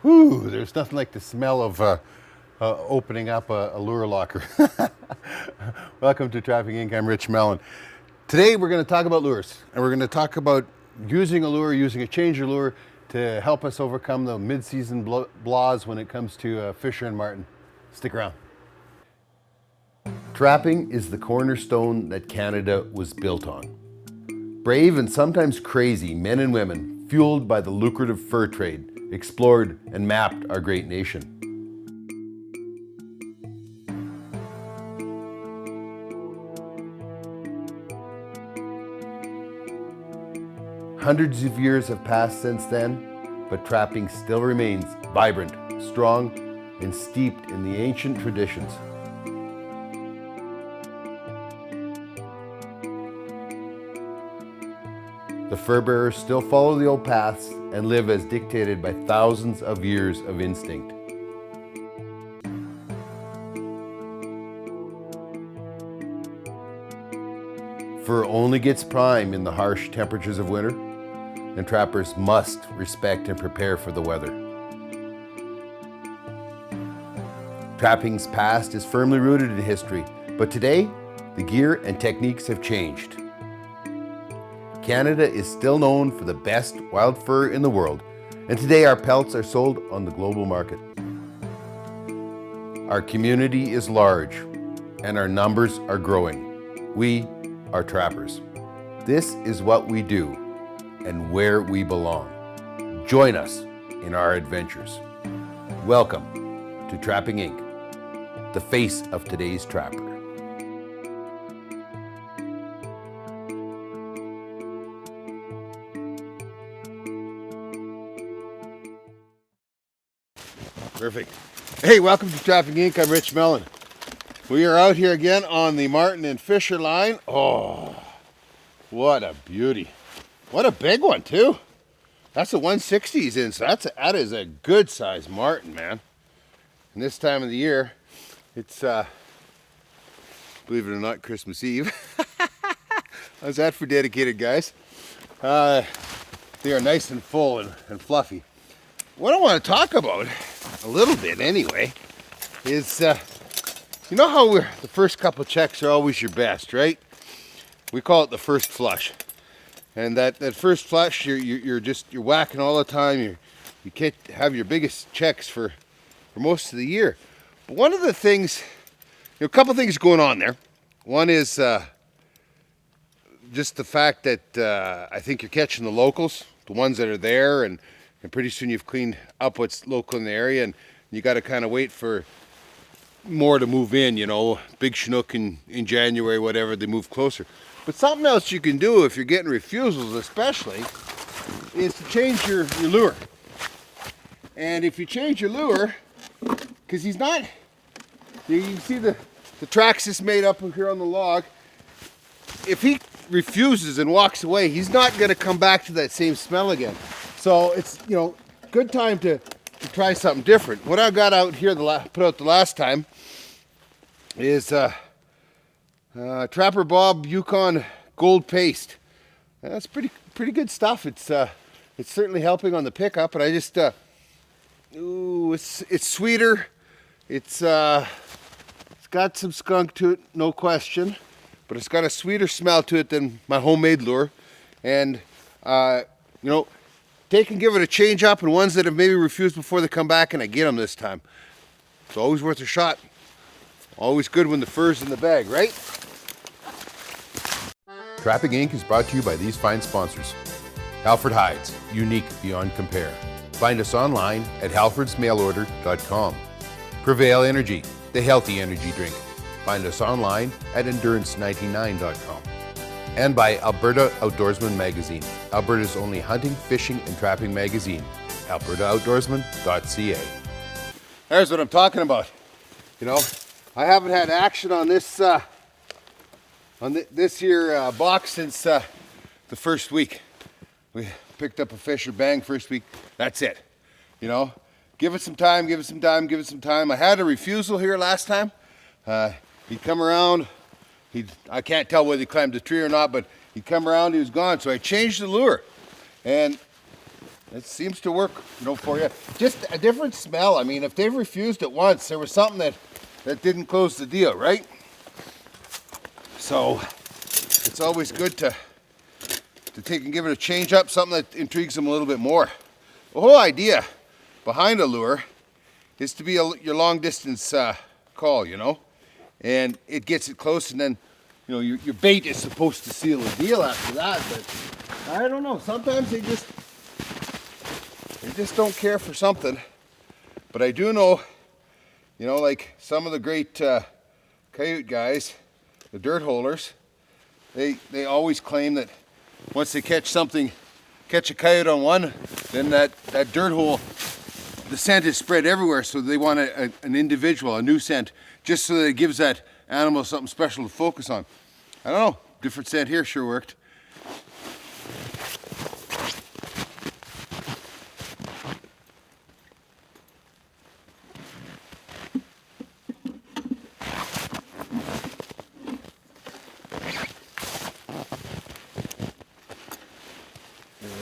Whew, there's nothing like the smell of opening up a lure locker. Welcome to Trapping Inc. I'm Rich Mellon. Today we're going to talk about lures, and we're going to talk about using a lure, using a changer lure to help us overcome the mid-season blahs when it comes to Fisher and Marten. Stick around. Trapping is the cornerstone that Canada was built on. Brave and sometimes crazy men and women, fueled by the lucrative fur trade, explored and mapped our great nation. Hundreds of years have passed since then, but trapping still remains vibrant, strong, and steeped in the ancient traditions. The fur bearers still follow the old paths and live as dictated by thousands of years of instinct. Fur only gets prime in the harsh temperatures of winter, and trappers must respect and prepare for the weather. Trapping's past is firmly rooted in history, but today, the gear and techniques have changed. Canada is still known for the best wild fur in the world, and today our pelts are sold on the global market. Our community is large, and our numbers are growing. We are trappers. This is what we do, and where we belong. Join us in our adventures. Welcome to Trapping Inc., the face of today's trapper. Perfect. Hey, welcome to Trapping Inc. I'm Rich Mellon. We are out here again on the Marten and Fisher line. Oh, what a beauty. What a big one, too. That's a 160 he's in, so that is a good size Marten, man. And this time of the year, it's, believe it or not, Christmas Eve. How's that for dedicated guys? They are nice and full and fluffy. What I want to talk about, a little bit anyway, is you know how the first couple checks are always your best, right? We call it the first flush. And that first flush, you're whacking all the time. You can't have your biggest checks for most of the year. But one of the things, a couple things going on there. One is just the fact that I think you're catching the locals, the ones that are there, and pretty soon you've cleaned up what's local in the area, and you got to kind of wait for more to move in, big Chinook in January, whatever, they move closer. But something else you can do if you're getting refusals especially is to change your lure. And if you change your lure, because he's not, you can see the tracks is made up here on the log. If he refuses and walks away, he's not going to come back to that same smell again. So it's, good time to try something different. What I got out here, put out the last time, is Trapper Bob Yukon Gold Paste. That's pretty good stuff. It's certainly helping on the pickup, and I just, it's sweeter. It's got some skunk to it, no question, but it's got a sweeter smell to it than my homemade lure, and take and give it a change up, and ones that have maybe refused before they come back, and I get them this time. It's always worth a shot. Always good when the fur's in the bag, right? Trapping Inc. is brought to you by these fine sponsors. Halford Hides, unique beyond compare. Find us online at halfordsmailorder.com. Prevail Energy, the healthy energy drink. Find us online at endurance99.com. And by Alberta Outdoorsman Magazine, Alberta's only hunting, fishing, and trapping magazine, albertaoutdoorsman.ca. There's what I'm talking about. I haven't had action on this this here box since the first week. We picked up a Fisher Bang first week. That's it. Give it some time, give it some time, give it some time. I had a refusal here last time. He'd come around. I can't tell whether he climbed the tree or not, but he'd come around, he was gone. So I changed the lure. And It seems to work, you know, for you. Just a different smell. I mean, if they've refused it once, there was something that didn't close the deal, right? So it's always good to take and give it a change up, something that intrigues them a little bit more. The whole idea behind a lure is to be your long distance call, you know, and it gets it close, and then, you know, your bait is supposed to seal the deal after that. But I don't know, sometimes they just don't care for something. But I do know, you know, like some of the great coyote guys, the dirt holers, they always claim that once they catch a coyote on one, then that dirt hole, the scent is spread everywhere, so they want an individual, a new scent, just so that it gives that animal something special to focus on. I don't know, different scent here sure worked.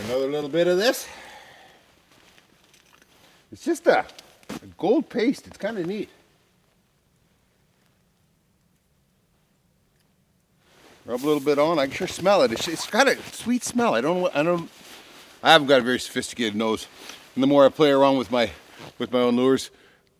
Another little bit of this. It's just a gold paste. It's kind of neat. Rub a little bit on. I can sure smell it. It's got a sweet smell. I haven't got a very sophisticated nose, and the more I play around with my own lures,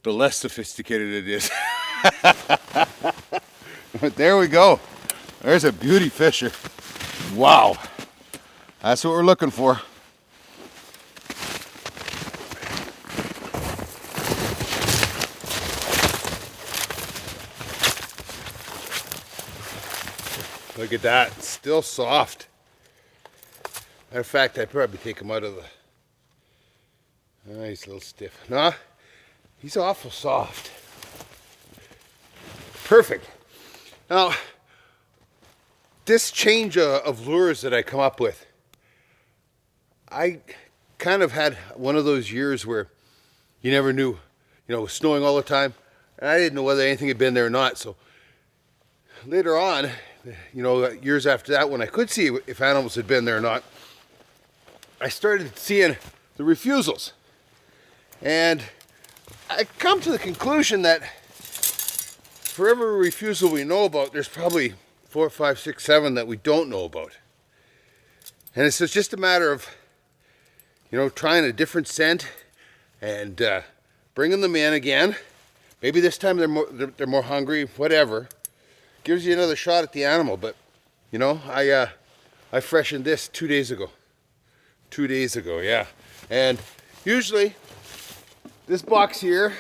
the less sophisticated it is. But there we go. There's a beauty fisher. Wow. That's what we're looking for. Look at that, it's still soft. Matter of fact, I'd probably take him out of the... Oh, he's a little stiff. Nah, he's awful soft. Perfect. Now, this change of lures that I come up with, I kind of had one of those years where you never knew, you know, it was snowing all the time, and I didn't know whether anything had been there or not. So later on, you know, years after that, when I could see if animals had been there or not, I started seeing the refusals. And I come to the conclusion that for every refusal we know about, there's probably 4, 5, 6, 7 that we don't know about. And it's just a matter of, you know, trying a different scent and bringing them in again. Maybe this time they're more hungry, whatever. Gives you another shot at the animal. But, you know, I freshened this 2 days ago. 2 days ago, yeah. And usually this box here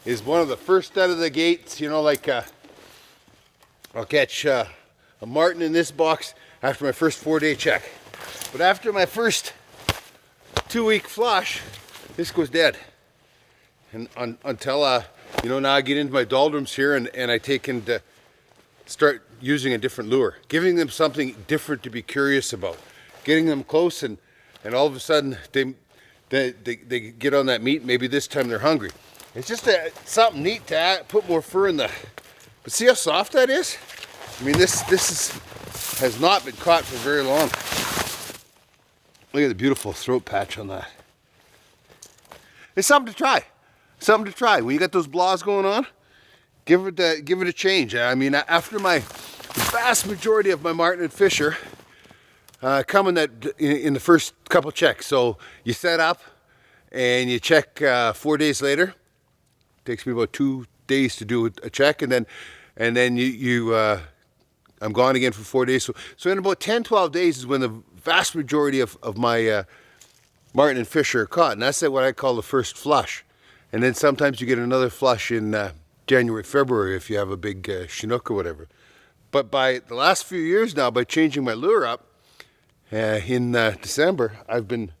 is one of the first out of the gates. You know, like I'll catch a marten in this box after my first 4-day check. But after my first 2-week flush, this goes dead. And until, you know, now I get into my doldrums here and I take and start using a different lure. Giving them something different to be curious about. Getting them close and all of a sudden they get on that meat. Maybe this time they're hungry. It's just something neat to put more fur in the... But see how soft that is? I mean, this has not been caught for very long. Look at the beautiful throat patch on that. It's something to try. Something to try. When you got those blaws going on, give it a change. I mean, after the vast majority of my marten and fisher come in the first couple checks. So you set up and you check 4 days later. Takes me about 2 days to do a check, and then I'm gone again for 4 days. So in about 10, 12 days is when the vast majority of my marten and fisher are caught, and that's what I call the first flush. And then sometimes you get another flush in January, February if you have a big Chinook or whatever. But by the last few years now, by changing my lure up in December, I've been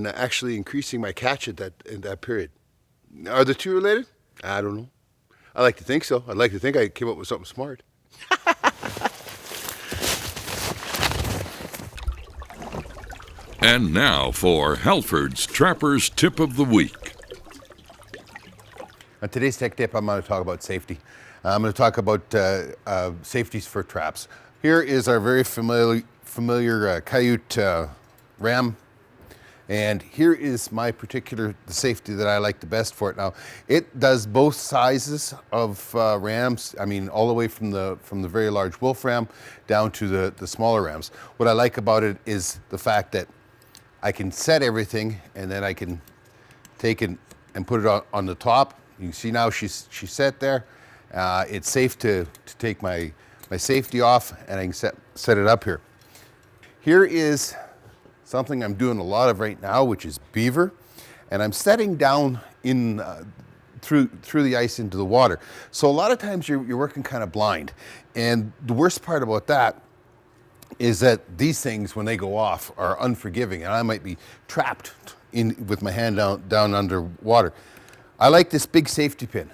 actually increasing my catch in that period. Are the two related? I don't know. I like to think so. I'd like to think I came up with something smart. And now for Halford's Trapper's Tip of the Week. On today's tech tip, I'm going to talk about safety. I'm going to talk about safeties for traps. Here is our very familiar coyote ram. And here is my particular safety that I like the best for it. Now, it does both sizes of rams. I mean, all the way from the very large wolf ram down to the smaller rams. What I like about it is the fact that I can set everything, and then I can take it and put it on the top. You can see now she's set there. It's safe to take my safety off, and I can set it up here. Here is something I'm doing a lot of right now, which is beaver, and I'm setting down in through the ice into the water. So a lot of times you're working kind of blind, and the worst part about that is that these things, when they go off, are unforgiving, and I might be trapped in with my hand down underwater. I like this big safety pin,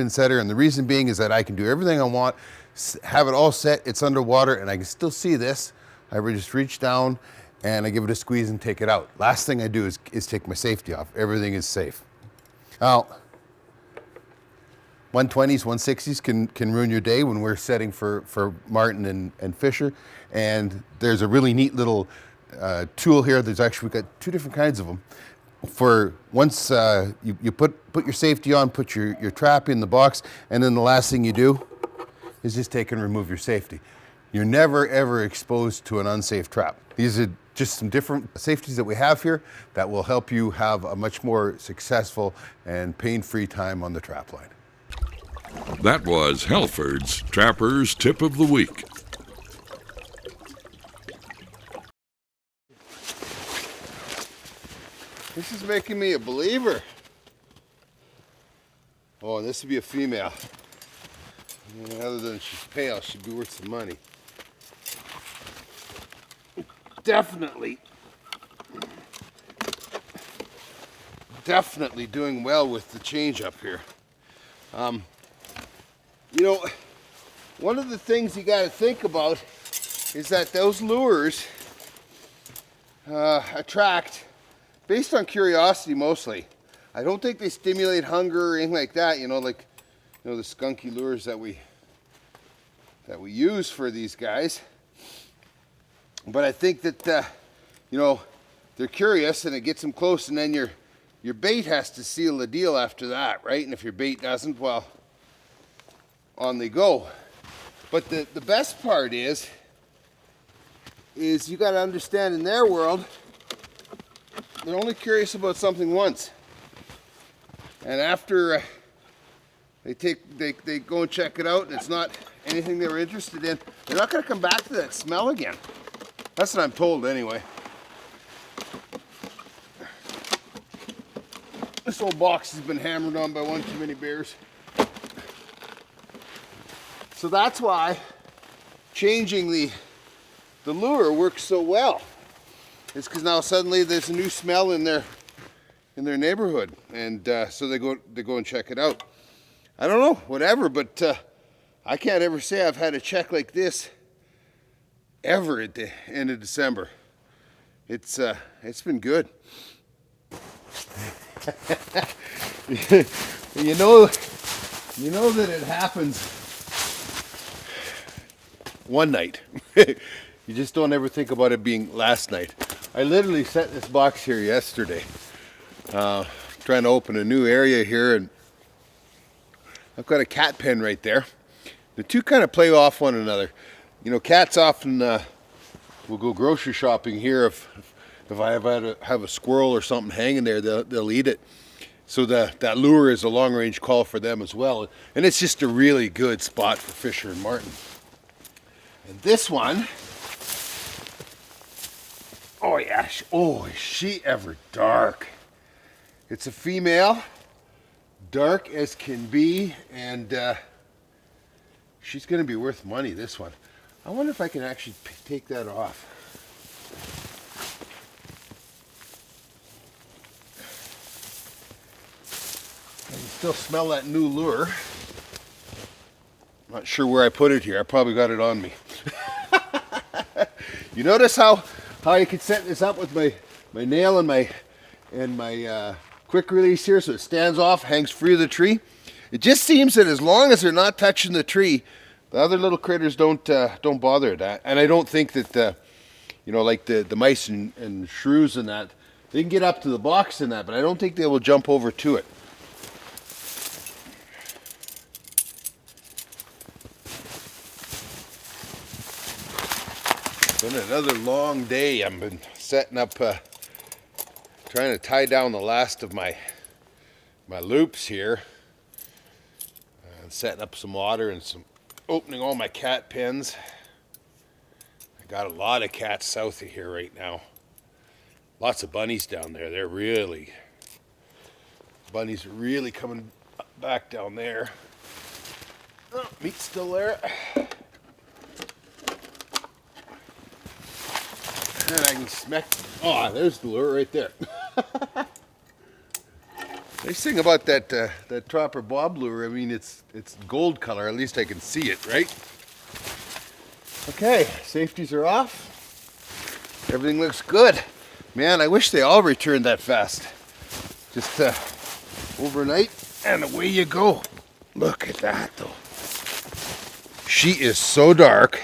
setter, and the reason being is that I can do everything I want, have it all set, it's underwater, and I can still see this. I just reach down and I give it a squeeze and take it out. Last thing I do is take my safety off. Everything is safe. Now, 120s, 160s can ruin your day when we're setting for marten and fisher. And there's a really neat little tool here. We've got two different kinds of them. For once you put your safety on, put your trap in the box, and then the last thing you do is just take and remove your safety. You're never ever exposed to an unsafe trap. These are just some different safeties that we have here that will help you have a much more successful and pain-free time on the trap line. That was Halford's Trapper's Tip of the Week. This is making me a believer. Oh, and this would be a female. Other than she's pale, she'd be worth some money. Definitely doing well with the change up here. You know, one of the things you got to think about is that those lures attract based on curiosity mostly. I don't think they stimulate hunger or anything like that, like the skunky lures that we use for these guys. But I think that they're curious and it gets them close, and then your bait has to seal the deal after that, right? And if your bait doesn't, well, on they go. But the best part is you got to understand, in their world, they're only curious about something once, and after they go and check it out and it's not anything they were interested in, they're not going to come back to that smell again. That's what I'm told anyway. This old box has been hammered on by one too many bears. So that's why changing the lure works so well. It's because now suddenly there's a new smell in their neighborhood, and so they go and check it out. I don't know, whatever, but I can't ever say I've had a check like this ever at the end of December. It's been good. you know that it happens one night. You just don't ever think about it being last night. I literally set this box here yesterday, trying to open a new area here, and I've got a cat pen right there. The two kind of play off one another. Cats often will go grocery shopping here. If I have a squirrel or something hanging there, they'll eat it. So that lure is a long-range call for them as well. And it's just a really good spot for fisher and marten. And this one, oh yeah, is she ever dark. It's a female, dark as can be, and she's going to be worth money, this one. I wonder if I can actually take that off. I can still smell that new lure. Not sure where I put it here. I probably got it on me. You notice how you can set this up with my nail and my quick release here, so it stands off, hangs free of the tree. It just seems that as long as they're not touching the tree, the other little critters don't bother that. And I don't think that you know, like the mice and shrews and that, they can get up to the box in that, but I don't think they will jump over to it. Been another long day. I've been setting up, trying to tie down the last of my loops here, and setting up some water and opening all my cat pens. I got a lot of cats south of here right now. Lots of bunnies down there. Bunnies are really coming back down there. Oh, meat's still there. And I can smack. Oh, there's the lure right there. Nice thing about that Trapper Bob lure, I mean, it's gold color. At least I can see it, right? Okay, safeties are off. Everything looks good. Man, I wish they all returned that fast. Just overnight, and away you go. Look at that, though. She is so dark.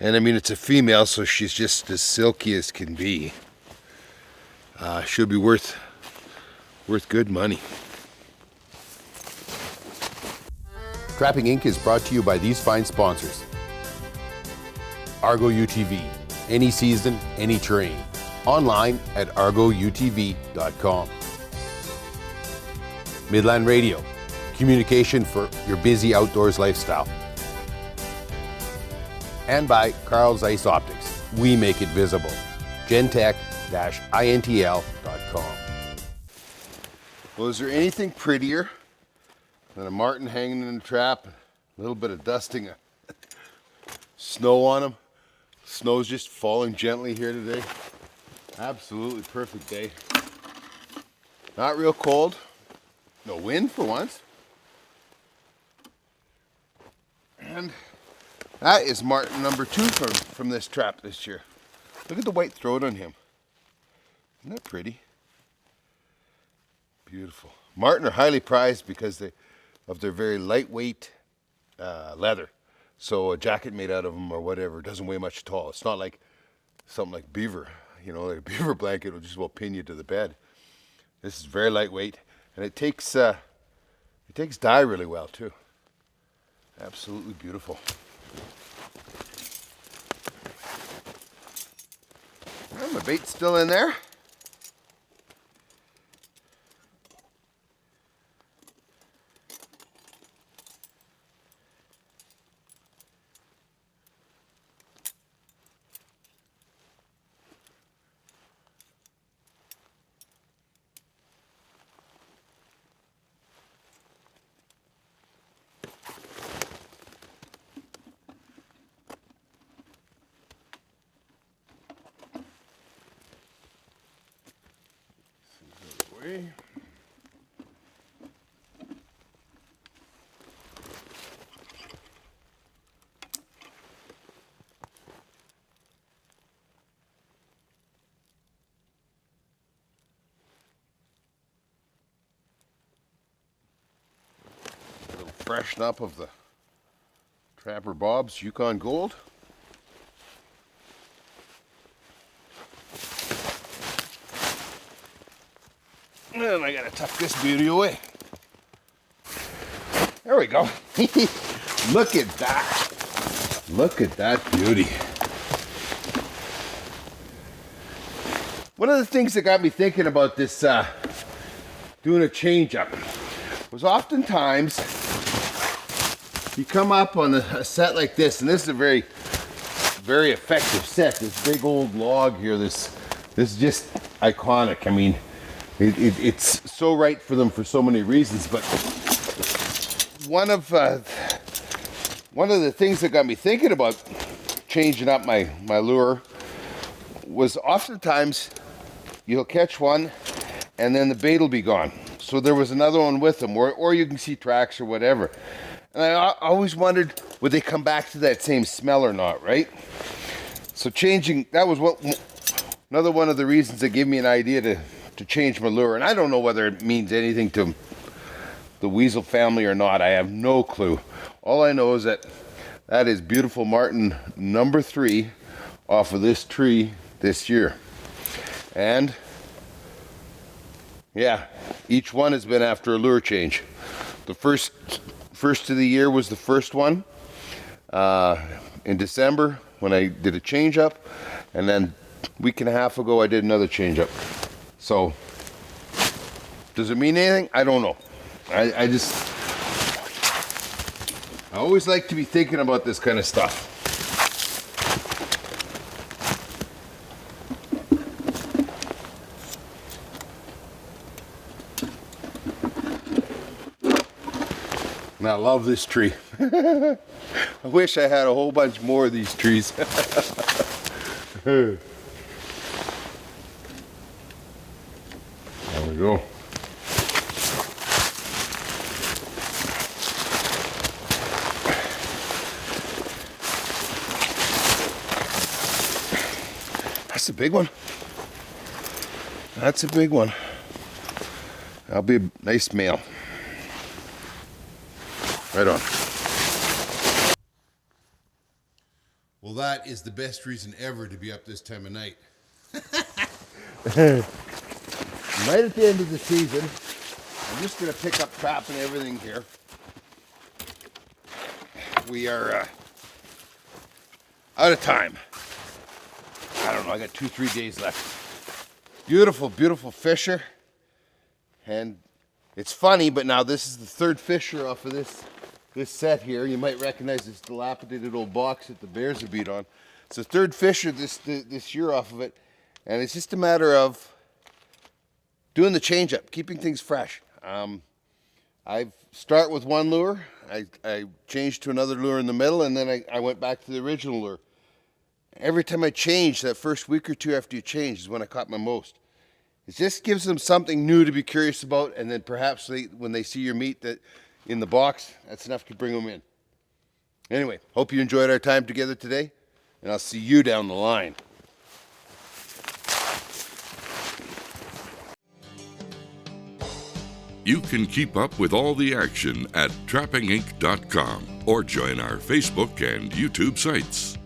And I mean, it's a female, so she's just as silky as can be. She'll be worth good money. Trapping Inc. is brought to you by these fine sponsors. Argo UTV, any season, any terrain. Online at argoutv.com. Midland Radio, communication for your busy outdoors lifestyle. And by Carl's Ice Optics. We make it visible. Gentech-intl.com. Well, is there anything prettier than a marten hanging in a trap, a little bit of dusting of snow on him? Snow's just falling gently here today. Absolutely perfect day. Not real cold. No wind for once. And that is marten number 2 from this trap this year. Look at the white throat on him. Isn't that pretty? Beautiful. Marten are highly prized because of their very lightweight leather. So a jacket made out of them or whatever doesn't weigh much at all. It's not like something like beaver. You know, like a beaver blanket will just about pin you to the bed. This is very lightweight, and it takes dye really well too. Absolutely beautiful. Well, my bait's still in there. Way. A little freshen up of the Trapper Bob's Yukon Gold. And I gotta tuck this beauty away. There we go. Look at that. Look at that beauty. One of the things that got me thinking about this, doing a change up, was oftentimes you come up on a set like this, and this is a very, very effective set. This big old log here, this is just iconic. I mean, it's so right for them for so many reasons, but one of the things that got me thinking about changing up my lure was oftentimes you'll catch one and then the bait will be gone. So there was another one with them, or you can see tracks or whatever. And I always wondered, would they come back to that same smell or not, right? So changing, that was another one of the reasons that gave me an idea to change my lure. And I don't know whether it means anything to the weasel family or not. I have no clue. All I know is that is beautiful marten number 3 off of this tree this year. And yeah, each one has been after a lure change. The first of the year was the first one in December when I did a change up, and then a week and a half ago I did another change up. So does it mean anything? I don't know. I always like to be thinking about this kind of stuff. And I love this tree. I wish I had a whole bunch more of these trees. There we go. That's a big one. That's a big one. That'll be a nice male. Right on. Well, that is the best reason ever to be up this time of night. Right at the end of the season, I'm just going to pick up trap and everything here. We are out of time. I don't know, I got 2-3 days left. Beautiful, beautiful fisher. And it's funny, but now this is the third fisher off of this set here. You might recognize this dilapidated old box that the bears have beat on. It's the third fisher this year off of it. And it's just a matter of doing the change up, keeping things fresh. I start with one lure. I changed to another lure in the middle, and then I went back to the original lure. Every time I change, that first week or two after you change is when I caught my most. It just gives them something new to be curious about, and then perhaps when they see your meat that in the box, that's enough to bring them in. Anyway, hope you enjoyed our time together today, and I'll see you down the line. You can keep up with all the action at trappinginc.com or join our Facebook and YouTube sites.